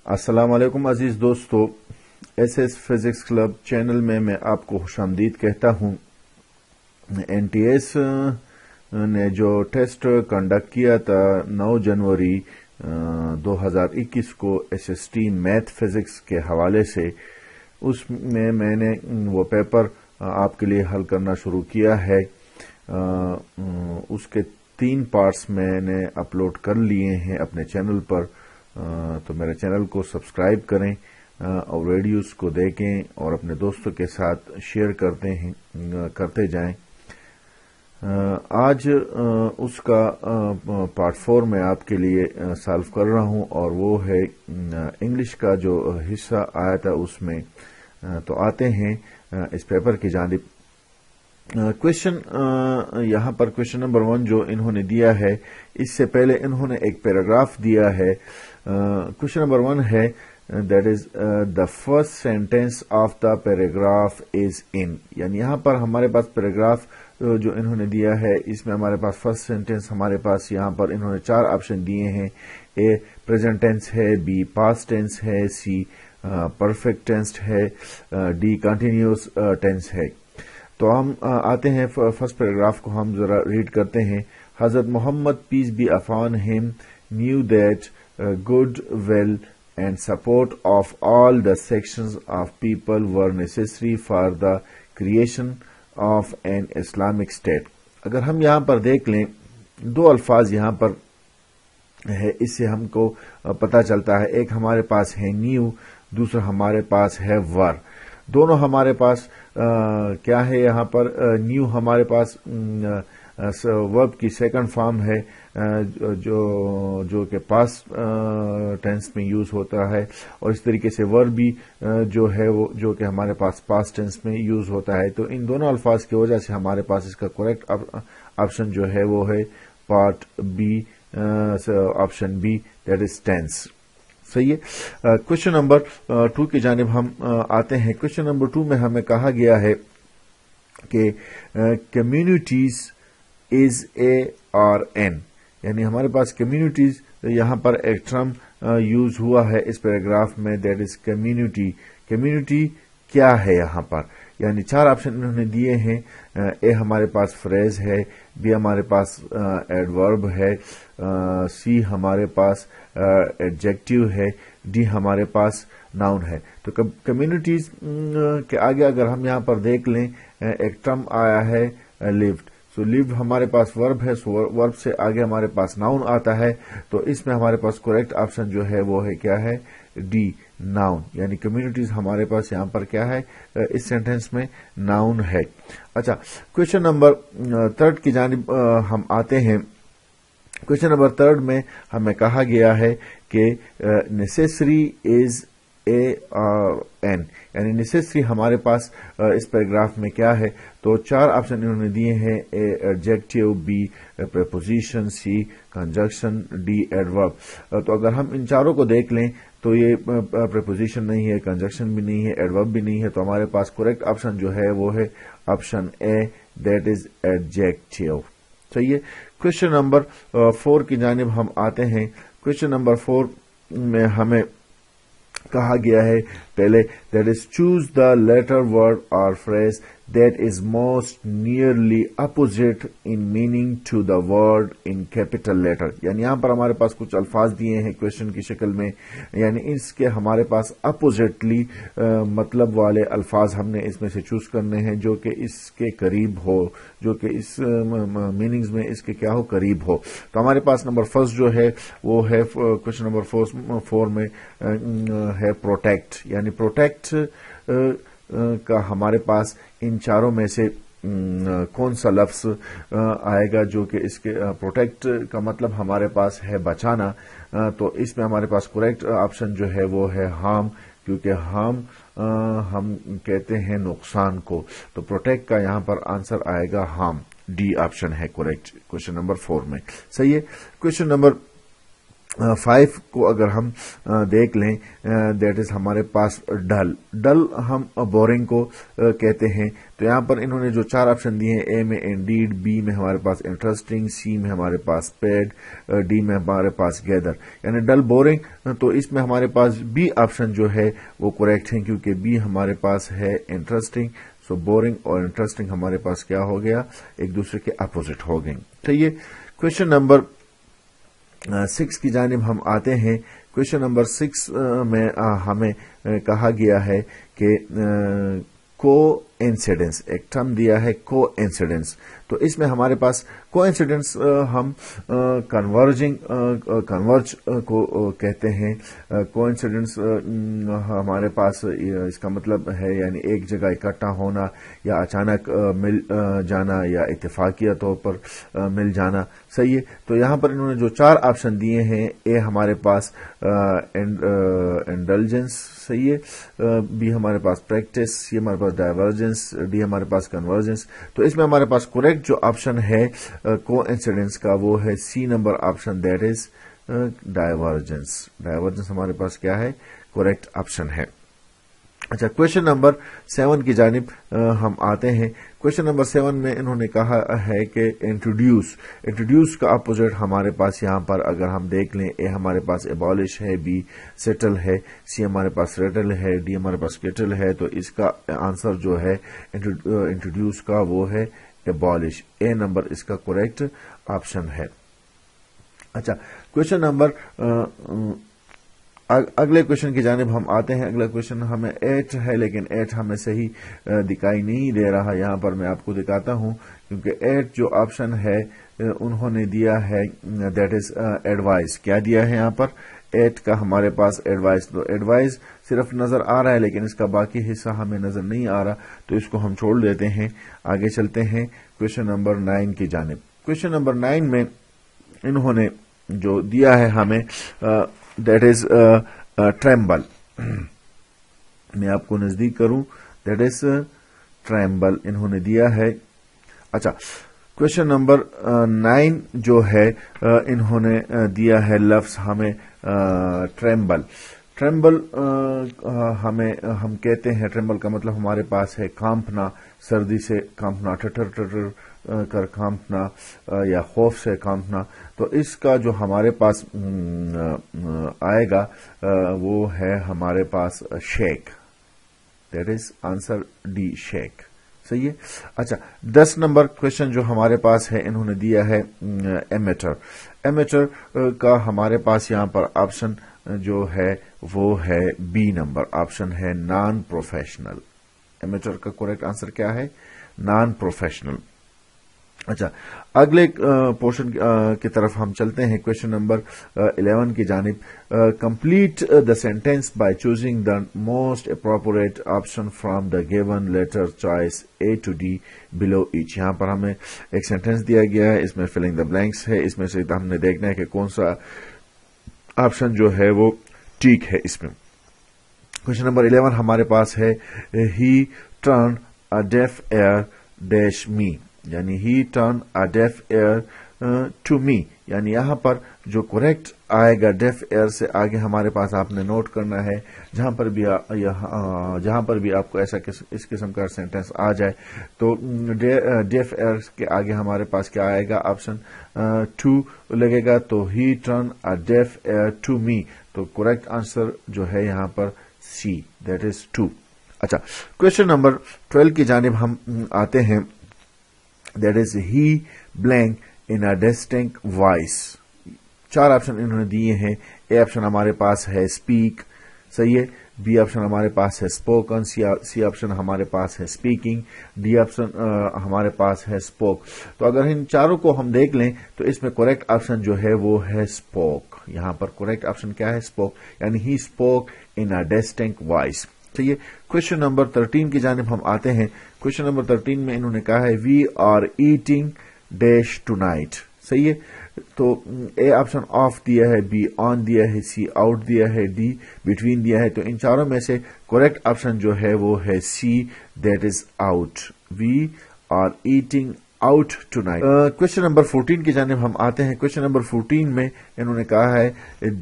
السلام علیکم عزیز دوستو، S S physics club channel میں آپ کو خوش آمدید کہتا ہوں۔ این ٹی ایس نے جو ٹیسٹ کنڈکٹ کیا تھا 9 جنوری 2021 کو S S T math physics کے حوالے سے، اس میں نے وہ پیپر آپ کے لیے حل کرنا شروع کیا ہے۔ اس کے 3 پارٹس میں نے اپلوڈ کر لیے ہیں اپنے چینل پر، تو میرے چینل کو سبسکرائب کریں اور ویڈیوز کو دیکھیں اور اپنے دوستوں کے ساتھ شیئر کرتے جائیں۔ آج اس کا پارٹ 4 میں آپ کے لیے سالو کر رہا ہوں، اور وہ ہے انگلش کا جو حصہ آیا تھا اس میں۔ تو آتے ہیں اس پیپر کی جانب۔ کوشچن یہاں پر کوشچن نمبر 1 جو انہوں نے دیا ہے، اس سے پہلے انہوں نے ایک پیراگراف دیا ہے۔ کوشچن نمبر 1 ہے that is the first sentence of the paragraph is in، یعنی یہاں پر ہمارے پاس پیراگراف جو انہوں نے دیا ہے، اس میں ہمارے پاس فرسٹ سینٹینس ہمارے پاس یہاں پر انہوں نے 4 آپشن دیے ہیں۔ اے پریزنٹ ٹینس ہے، بی پاسٹ ٹینس ہے، سی پرفیکٹ ٹینس ہے، ڈی کنٹینیوس ٹینس ہے۔ تو ہم آتے ہیں فرسٹ پیراگراف کو ہم ذرا ریڈ کرتے ہیں۔ حضرت محمد پیس بی اپان ہم knew that good will and support of all the sections of people were necessary for the creation of an Islamic state۔ اگر ہم یہاں پر دیکھ لیں، 2 الفاظ یہاں پر ہے، اس سے ہم کو پتہ چلتا ہے، ایک ہمارے پاس ہے نیو، دوسرا ہمارے پاس ہے ور۔ دونوں ہمارے پاس کیا ہے یہاں پر؟ نیو ہمارے پاس ورب کی سیکنڈ فارم ہے، جو کہ پاسٹ ٹینس میں یوز ہوتا ہے، اور اس طریقے سے ورب بھی جو ہے وہ جو کہ ہمارے پاس پاسٹ ٹینس میں یوز ہوتا ہے۔ تو ان دونوں الفاظ کی وجہ سے ہمارے پاس اس کا کریکٹ آپشن جو ہے وہ ہے part B, option B, that is tennis. صحیح ہے۔ کوشچن نمبر 2 کی جانب ہم آتے ہیں۔ کوشچن نمبر 2 میں ہمیں کہا گیا ہے کہ communities is A R N, یعنی ہمارے پاس کمیونٹیز یہاں پر ایک ٹرم یوز ہوا ہے اس پیراگراف میں، دیٹ از کمیونٹی۔ کمیونٹی کیا ہے یہاں پر؟ یعنی 4 آپشن انہوں نے دیے ہیں۔ اے ہمارے پاس فریز ہے، بی ہمارے پاس ایڈورب ہے، سی ہمارے پاس ایڈجیکٹو ہے، ڈی ہمارے پاس ناؤن ہے۔ تو کمیونٹیز کے آگے اگر ہم یہاں پر دیکھ لیں، ایک ٹرم آیا ہے لیوڈ۔ سو لیوڈ ہمارے پاس ورب ہے، سو ورب سے آگے ہمارے پاس ناؤن آتا ہے۔ تو اس میں ہمارے پاس کریکٹ آپشن جو ہے وہ ہے کیا ہے؟ D, noun. یعنی کمیونٹیز ہمارے پاس یہاں پر کیا ہے؟ اس سینٹینس میں ناؤن ہے۔ اچھا، کوشچن نمبر 3 کی جانب ہم آتے ہیں۔ کوشچن نمبر 3 میں ہمیں کہا گیا ہے کہ necessary is A R N, یعنی نیسیسری ہمارے پاس اس پیراگراف میں کیا ہے؟ تو 4 آپشن انہوں نے دیے ہیں، A adjective, B preposition, C conjunction, D adverb. تو اگر ہم ان چاروں کو دیکھ لیں تو یہ پریپوزیشن نہیں ہے، کنجنکشن بھی نہیں ہے، ایڈورب بھی نہیں ہے، تو ہمارے پاس کریکٹ آپشن جو ہے وہ ہے option a, that is adjective. صحیح ہے۔ کوشچن نمبر 4 کی جانب ہم آتے ہیں۔ کوشچن نمبر 4 میں ہمیں کہا گیا ہے پہلے، that is choose the letter word or phrase that is most nearly opposite in meaning to the word in capital letter. یعنی یہاں پر ہمارے پاس کچھ الفاظ دیے ہیں کویشچن کی شکل میں، یعنی اس کے ہمارے پاس اپوزٹلی مطلب والے الفاظ ہم نے اس میں سے چوز کرنے ہیں، جو کہ اس کے قریب ہو، جو کہ اس میننگز میں اس کے کیا ہو، قریب ہو۔ تو ہمارے پاس نمبر 1 جو ہے وہ ہے کویشچن نمبر 4 میں ہے پروٹیکٹ، یعنی پروٹیکٹ کا ہمارے پاس ان چاروں میں سے کون سا لفظ آئے گا جو کہ اس کے پروٹیکٹ کا مطلب ہمارے پاس ہے بچانا۔ تو اس میں ہمارے پاس کریکٹ آپشن جو ہے وہ ہے ہارم، کیونکہ ہارم ہم کہتے ہیں نقصان کو، تو پروٹیکٹ کا یہاں پر آنسر آئے گا ہارم، ڈی آپشن ہے کریکٹ کویشچن نمبر 4 میں۔ صحیح ہے۔ کویشچن نمبر 5 کو اگر ہم دیکھ لیں دیٹ از ہمارے پاس ڈل ہم بورنگ کو کہتے ہیں. تو یہاں پر انہوں نے جو 4 آپشن دیے ہیں، اے میں انڈیڈ، بی میں ہمارے پاس انٹرسٹنگ، سی میں ہمارے پاس پیڈ، ڈی میں ہمارے پاس گیدر، یعنی ڈل بورنگ. تو اس میں ہمارے پاس بی آپشن جو ہے وہ کریکٹ ہے، کیونکہ بی ہمارے پاس ہے انٹرسٹنگ. سو بورنگ اور انٹرسٹنگ ہمارے پاس کیا ہو گیا، ایک دوسرے کے اپوزٹ ہو گئے. چلیے کوشچن نمبر 6 کی جانب ہم آتے ہیں. کوشچن نمبر 6 میں ہمیں کہا گیا ہے کہ کو انسیڈنس، ایک ٹرم دیا ہے کو انسیڈنس. تو اس میں ہمارے پاس کو انسیڈنس ہم کنورج کو کہتے ہیں. کو انسیڈنس ہمارے پاس اس کا مطلب ہے یعنی ایک جگہ اکٹھا ہونا یا اچانک مل جانا یا اتفاقیہ طور پر مل جانا. صحیح ہے. تو یہاں پر انہوں نے جو 4 آپشن دیے ہیں، اے ہمارے پاس انڈلجنس، صحیح ہے، بی ہمارے پاس پریکٹس، سی ہمارے پاس ڈائیورجنس، ڈی ہمارے پاس کنورجنس. تو اس میں ہمارے پاس کریکٹ جو آپشن ہے کو انسیڈنس کا وہ ہے C number option, that is divergence. Divergence ہمارے پاس کیا ہے، کریکٹ آپشن ہے. اچھا، کوشچن نمبر 7 کی جانب ہم آتے ہیں. کوشچن نمبر 7 میں انہوں نے کہا ہے کہ انٹروڈیوس کا اپوزٹ ہمارے پاس یہاں پر اگر ہم دیکھ لیں، اے ہمارے پاس ایبالش ہے، بی سیٹل ہے، سی ہمارے پاس ریٹل ہے، ڈی ہمارے پاس کیٹل ہے. تو اس کا آنسر جو ہے انٹروڈیوس کا وہ ہے ایبالش. اے نمبر اس کا کریکٹ آپشن ہے. اچھا، کوشچن نمبر اگلے کوشچن کی جانب ہم آتے ہیں. اگلا کوشچن ہمیں 8 ہے، لیکن 8 ہمیں صحیح دکھائی نہیں دے رہا. یہاں پر میں آپ کو دکھاتا ہوں، کیونکہ 8 جو آپشن ہے انہوں نے دیا ہے دیٹ از ایڈوائز. کیا دیا ہے یہاں پر 8 کا ہمارے پاس ایڈوائز. تو ایڈوائز صرف نظر آ رہا ہے، لیکن اس کا باقی حصہ ہمیں نظر نہیں آ رہا، تو اس کو ہم چھوڑ دیتے ہیں. آگے چلتے ہیں کوشچن نمبر 9 کی جانب. کوشچن نمبر 9 میں انہوں نے جو دیا ہے ہمیں دیٹ از ٹریمبل. میں آپ کو نزدیک کروں، دیٹ از ٹریمبل انہوں نے دیا ہے. اچھا، کوشچن نمبر 9 جو ہے انہوں نے دیا ہے لفظ ہمیں ٹریمبل. ٹریمبل ہم کہتے ہیں، ٹریمبل کا مطلب ہمارے پاس ہے کانپنا، سردی سے کانپنا، ٹھٹر ٹھٹر کر کانپنا یا خوف سے کانپنا. تو اس کا جو ہمارے پاس آئے گا وہ ہے ہمارے پاس shake. That is answer D, shake. صحیح ہے. اچھا، 10 نمبر کوشچن جو ہمارے پاس ہے انہوں نے دیا ہے ایمیٹر. ایمیٹر کا ہمارے پاس یہاں پر آپشن جو ہے وہ ہے بی نمبر آپشن ہے نان پروفیشنل. ایمیٹر کا کریکٹ آنسر کیا ہے، نان پروفیشنل. اچھا، اگلے پورشن کی طرف ہم چلتے ہیں. کوشچن نمبر 11 کی جانب. Complete the sentence by choosing the most appropriate option from the given letter choice A to D below each. یہاں پر ہمیں ایک سینٹینس دیا گیا ہے، اس میں فلنگ دا بلینکس ہے. اس میں سے ہم نے دیکھنا ہے کہ کون سا آپشن جو ہے وہ ٹھیک ہے اس میں. کوشچن نمبر 11 ہمارے پاس ہے he turn a deaf ear dash me, یعنی he turn a deaf ear to me. یعنی یہاں پر جو کریکٹ آئے گا ڈیف ایئر سے آگے ہمارے پاس آپ نے نوٹ کرنا ہے. جہاں پر بھی آپ کو ایسا اس قسم کا سینٹینس آ جائے تو ڈیف ایئر کے آگے ہمارے پاس کیا آئے گا، آپشن 2 لگے گا. تو he turn a deaf ear to me. تو کریکٹ آنسر جو ہے یہاں پر سی، دیٹ از 2. اچھا، کوشچن نمبر 12 کی جانب ہم آتے ہیں. That is he blank in a distinct voice. 4 option انہوں نے دیے ہیں. اے آپشن ہمارے پاس ہے اسپیک، صحیح ہے. بی آپشن ہمارے پاس ہے اسپوکن، سی آپشن ہمارے پاس ہے اسپیکنگ، ڈی آپشن ہمارے پاس ہے اسپوک. تو اگر ان چاروں کو ہم دیکھ لیں تو اس میں کریکٹ آپشن جو ہے وہ ہے اسپوک. یہاں پر کریکٹ آپشن کیا ہے، اسپوک، یعنی he spoke in a distinct voice. چلیے کوشچن نمبر 13 کی جانب ہم آتے ہیں. کوشچن نمبر 13 میں انہوں نے کہا ہے we are eating dash tonight. صحیح ہے. تو اے آپشن آف دیا ہے، بی آن دیا ہے، سی آؤٹ دیا ہے، ڈی بٹوین دیا ہے. تو ان چاروں میں سے کریکٹ آپشن جو ہے وہ ہے C, that is out. We are eating out tonight. Question number 14 کی جانب ہم آتے ہیں. Question number 14 میں انہوں نے کہا ہے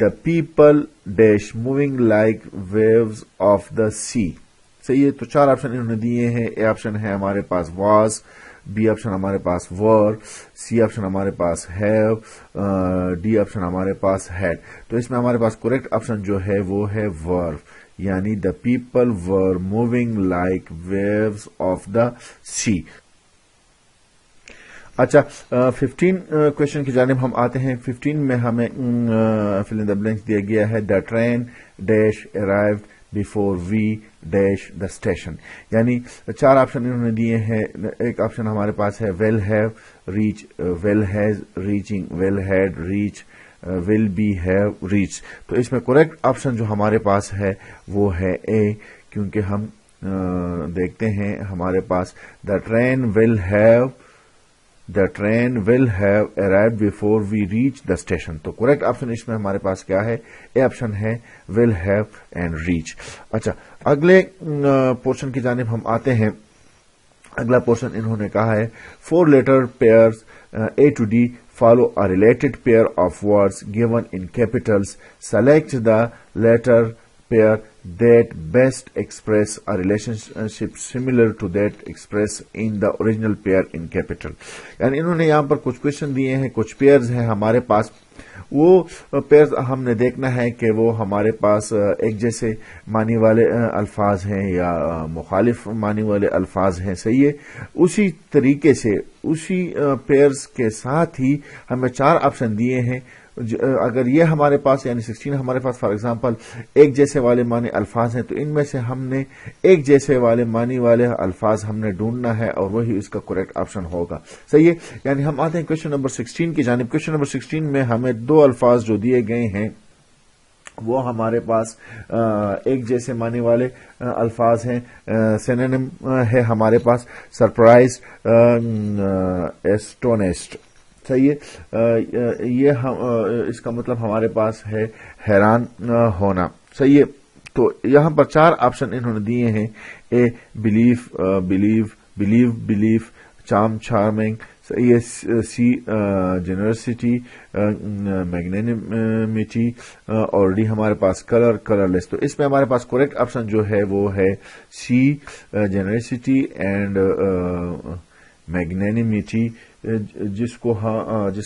the people dash moving like waves of the sea. صحیح ہے. تو 4 آپشن انہوں نے دیے ہیں. اے آپشن ہے ہمارے پاس was, بی آپشن ہمارے پاس were, سی آپشن ہمارے پاس have, ڈی آپشن ہمارے پاس had. تو اس میں ہمارے پاس کریکٹ آپشن جو ہے وہ ہے were, یعنی the people were moving like waves of the sea. اچھا 15 کوشچن کی جانب ہم آتے ہیں. 15 میں ہمیں فل ان دا بلینکس دیا گیا ہے the train dash arrived before we dash the station. یعنی 4 آپشن انہوں نے دیے ہیں. ایک آپشن ہمارے پاس ہے will have, reach, will has, reaching, will had, reach, will be, have, reach. تو اس میں کریکٹ آپشن جو ہمارے پاس ہے وہ ہے اے, کیونکہ ہم دیکھتے ہیں ہمارے پاس the train will have arrived before we reach the station. تو کریکٹ آپشن اس میں ہمارے پاس کیا ہے؟ اے آپشن ہے will have and reach. اچھا اگلے پورشن کی جانب ہم آتے ہیں. اگلا پورشن انہوں نے کہا ہے 4 letter pairs A to D follow a related pair of words given in capitals. Select the letter pair that best express a relationship similar to that expressed in the original pair in capital. یعنی انہوں نے یہاں پر کچھ question دیے ہیں, کچھ pairs ہیں ہمارے پاس. وہ پیئرز ہم نے دیکھنا ہے کہ وہ ہمارے پاس ایک جیسے معنی والے الفاظ ہیں یا مخالف معنی والے الفاظ ہیں. صحیح ہے. اسی طریقے سے اسی پیئرز کے ساتھ ہی ہمیں 4 آپشن دیے ہیں. اگر یہ ہمارے پاس یعنی 16 ہمارے پاس فار ایگزامپل ایک جیسے والے معنی الفاظ ہیں, تو ان میں سے ہم نے ایک جیسے والے معنی والے الفاظ ہم نے ڈھونڈنا ہے اور وہی اس کا کریکٹ آپشن ہوگا. صحیح ہے. یعنی ہم آتے ہیں کوشچن نمبر 16 کی جانب. کوشچن نمبر 16 میں ہمیں 2 الفاظ جو دیے گئے ہیں وہ ہمارے پاس ایک جیسے معنی والے الفاظ ہیں. سینونیم ہے ہمارے پاس سرپرائز, ایسٹونیسڈ. صحیح ہے. یہ اس کا مطلب ہمارے پاس ہے حیران ہونا. صحیح ہے. تو یہاں پر 4 آپشن انہوں نے دیے ہیں. A belief, charming. صحیح ہے. سی جنرسٹی, میگنینیمیٹی, اور ڈی ہمارے پاس کلرلیس. تو اس میں ہمارے پاس کریکٹ آپشن جو ہے وہ ہے سی جنرسٹی اینڈ میگنینیمیٹی, جس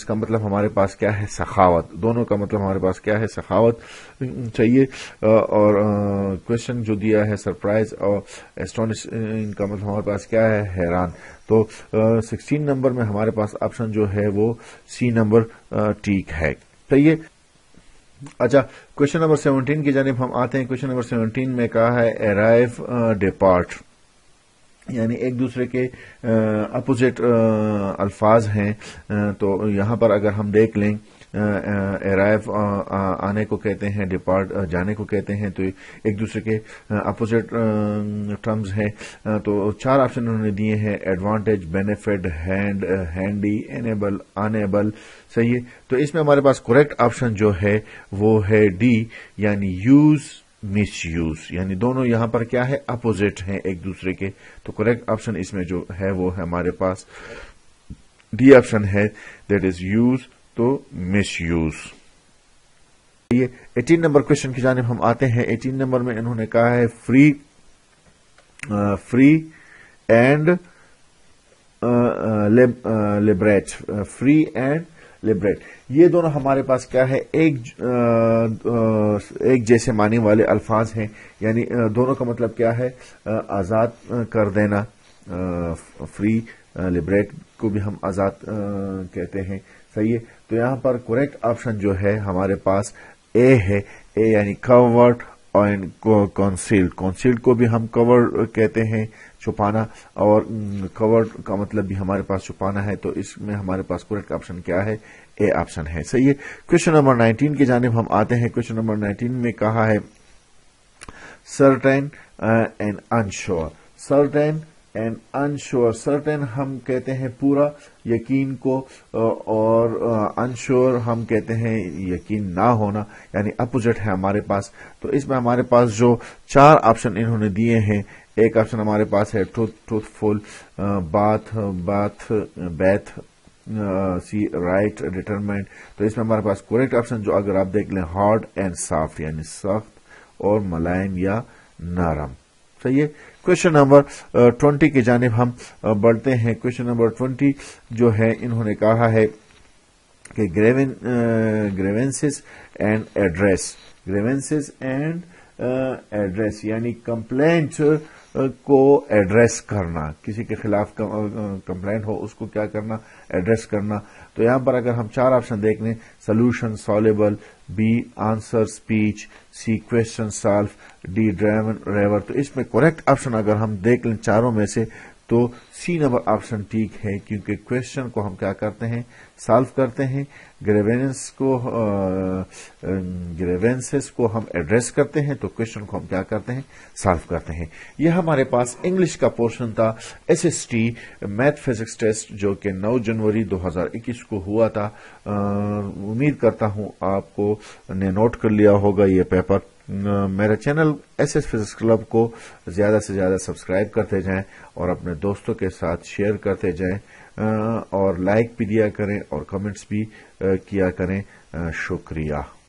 کا مطلب ہمارے پاس کیا ہے؟ سخاوت. دونوں کا مطلب ہمارے پاس کیا ہے؟ سخاوت. چاہیے. اور کوشچن جو دیا ہے سرپرائز اور اسٹونش, ان کا مطلب ہمارے پاس کیا ہے؟ حیران. تو 16 نمبر میں ہمارے پاس آپشن جو ہے وہ سی نمبر ٹھیک ہے. صحیح ہے. اچھا کوشچن نمبر 17 کی جانب ہم آتے ہیں. کوشچن نمبر 17 میں کہا ہے ارائیو, ڈپارٹ. یعنی ایک دوسرے کے اپوزٹ الفاظ ہیں. تو یہاں پر اگر ہم دیکھ لیں ارائیو آنے کو کہتے ہیں, ڈپارٹ جانے کو کہتے ہیں. تو ایک دوسرے کے اپوزٹ ٹرمز ہیں. تو 4 آپشن انہوں نے دیے ہیں. Advantage, benefit, handy, enable, enable. صحیح ہے. تو اس میں ہمارے پاس کریکٹ آپشن جو ہے وہ ہے ڈی, یعنی یوز, مس یوز. یعنی دونوں یہاں پر کیا ہے؟ اپوزٹ ہیں ایک دوسرے کے. تو کریکٹ آپشن اس میں جو ہے وہ ہے ہمارے پاس ڈی آپشن ہے, دیٹ از یوز, تو مس یوز. 18 نمبر کوشچن کی جانب ہم آتے ہیں. 18 نمبر میں انہوں نے کہا ہے free and liberate. Free and liberate. یہ دونوں ہمارے پاس کیا ہے؟ ایک جیسے معنی والے الفاظ ہیں. یعنی دونوں کا مطلب کیا ہے؟ آزاد کر دینا. فری, لبریٹ کو بھی ہم آزاد کہتے ہیں. صحیح ہے. تو یہاں پر کریکٹ آپشن جو ہے ہمارے پاس اے ہے. اے یعنی کورڈ اینڈ کنسیلڈ. کنسیلڈ کو بھی ہم کور کہتے ہیں, چھپانا, اور کورڈ کا مطلب بھی ہمارے پاس چھپانا ہے. تو اس میں ہمارے پاس کریکٹ آپشن کیا ہے؟ اے آپشن ہے. صحیح ہے. کوشچن نمبر 19 کی جانب ہم آتے ہیں. کوشچن نمبر 19 میں کہا ہے certain and ensure. Certain and ensure. Certain ہم کہتے ہیں پورا یقین کو, اور انشور ہم کہتے ہیں یقین نہ ہونا, یعنی اپوزٹ ہے ہمارے پاس. تو اس میں ہمارے پاس جو 4 آپشن انہوں نے دیے ہیں, ایک آپشن ہمارے پاس ہے ٹروتھ فل, بیتھ, سی رائٹ, ڈیٹرمنٹ. تو اس میں ہمارے پاس کریکٹ آپشن جو اگر آپ دیکھ لیں ہارڈ اینڈ سافٹ, یعنی سخت اور ملائم یا نرم. صحیح ہے. کوشچن نمبر 20 کی جانب ہم بڑھتے ہیں. کوشچن نمبر 20 جو ہے انہوں نے کہا ہے کہ grievances and address. Grievances and address یعنی کمپلینٹ کو ایڈریس کرنا, کسی کے خلاف کمپلینٹ ہو اس کو کیا کرنا, ایڈریس کرنا. تو یہاں پر اگر ہم 4 آپشن دیکھ لیں, solution soluble, B answer speech, C question solve, D driven river. تو اس میں کریکٹ آپشن اگر ہم دیکھ لیں چاروں میں سے تو سی نمبر آپشن ٹھیک ہے, کیونکہ کوشچن کو ہم کیا کرتے ہیں, سالو کرتے ہیں. گریونسز کو ہم ایڈریس کرتے ہیں, تو کوشچن کو ہم کیا کرتے ہیں, سالو کرتے ہیں. یہ ہمارے پاس انگلش کا پورشن تھا. SST میتھ فزکس ٹیسٹ جو کہ 9 جنوری 2021 کو ہوا تھا. امید کرتا ہوں آپ کو نے نوٹ کر لیا ہوگا یہ پیپر. میرا چینل SS فزکس کلب کو زیادہ سے زیادہ سبسکرائب کرتے جائیں اور اپنے دوستوں کے ساتھ شیئر کرتے جائیں, اور لائک بھی دیا کریں اور کمنٹس بھی کیا کریں. شکریہ.